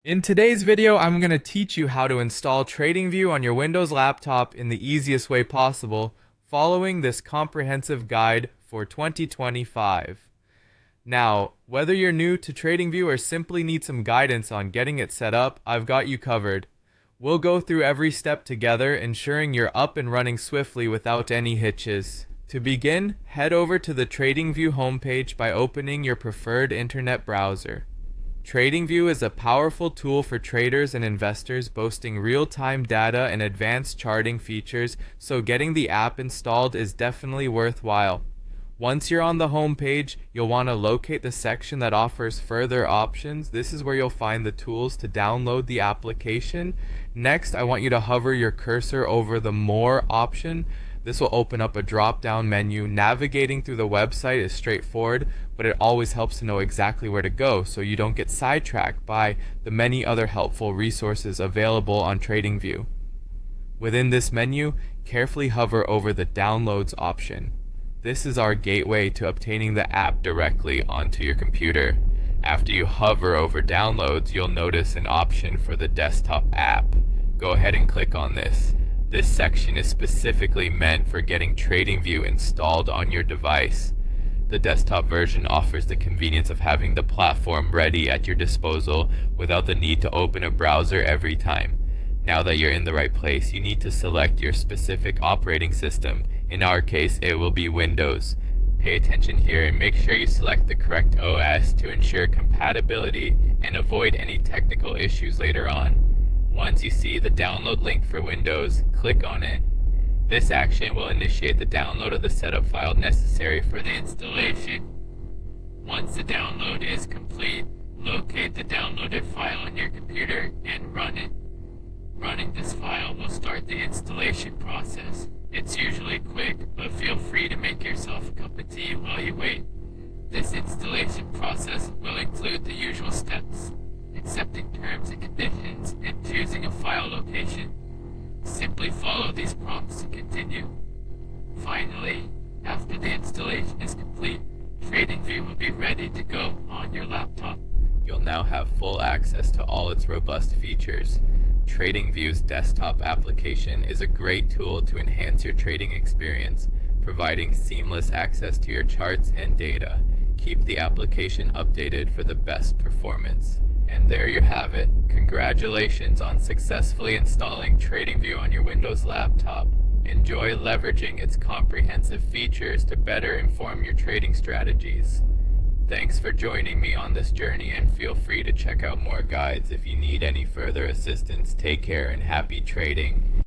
In today's video, I'm going to teach you how to install Tradingview on your Windows laptop in the easiest way possible, following this comprehensive guide for 2025. Now, whether you're new to Tradingview or simply need some guidance on getting it set up, I've got you covered. We'll go through every step together, ensuring you're up and running swiftly without any hitches. To begin, head over to the Tradingview homepage by opening your preferred internet browser. TradingView is a powerful tool for traders and investors, boasting real-time data and advanced charting features, so getting the app installed is definitely worthwhile. Once you're on the home page, you'll want to locate the section that offers further options. This is where you'll find the tools to download the application. Next, I want you to hover your cursor over the More option. This will open up a drop-down menu. Navigating through the website is straightforward, but it always helps to know exactly where to go so you don't get sidetracked by the many other helpful resources available on TradingView. Within this menu, carefully hover over the Downloads option. This is our gateway to obtaining the app directly onto your computer. After you hover over Downloads, you'll notice an option for the desktop app. Go ahead and click on this. This section is specifically meant for getting TradingView installed on your device. The desktop version offers the convenience of having the platform ready at your disposal without the need to open a browser every time. Now that you're in the right place, you need to select your specific operating system. In our case, it will be Windows. Pay attention here and make sure you select the correct OS to ensure compatibility and avoid any technical issues later on. Once you see the download link for Windows, click on it. This action will initiate the download of the setup file necessary for the installation. Once the download is complete, locate the downloaded file on your computer and run it. Running this file will start the installation process. It's usually quick, but feel free to make yourself a cup of tea while you wait. This installation process will include the usual steps: accepting terms and conditions, and choosing a file location. Simply follow these prompts to continue. Finally, after the installation is complete, TradingView will be ready to go on your laptop. You'll now have full access to all its robust features. TradingView's desktop application is a great tool to enhance your trading experience, providing seamless access to your charts and data. Keep the application updated for the best performance. And there you have it. Congratulations on successfully installing TradingView on your Windows laptop. Enjoy leveraging its comprehensive features to better inform your trading strategies. Thanks for joining me on this journey, and feel free to check out more guides if you need any further assistance. Take care and happy trading.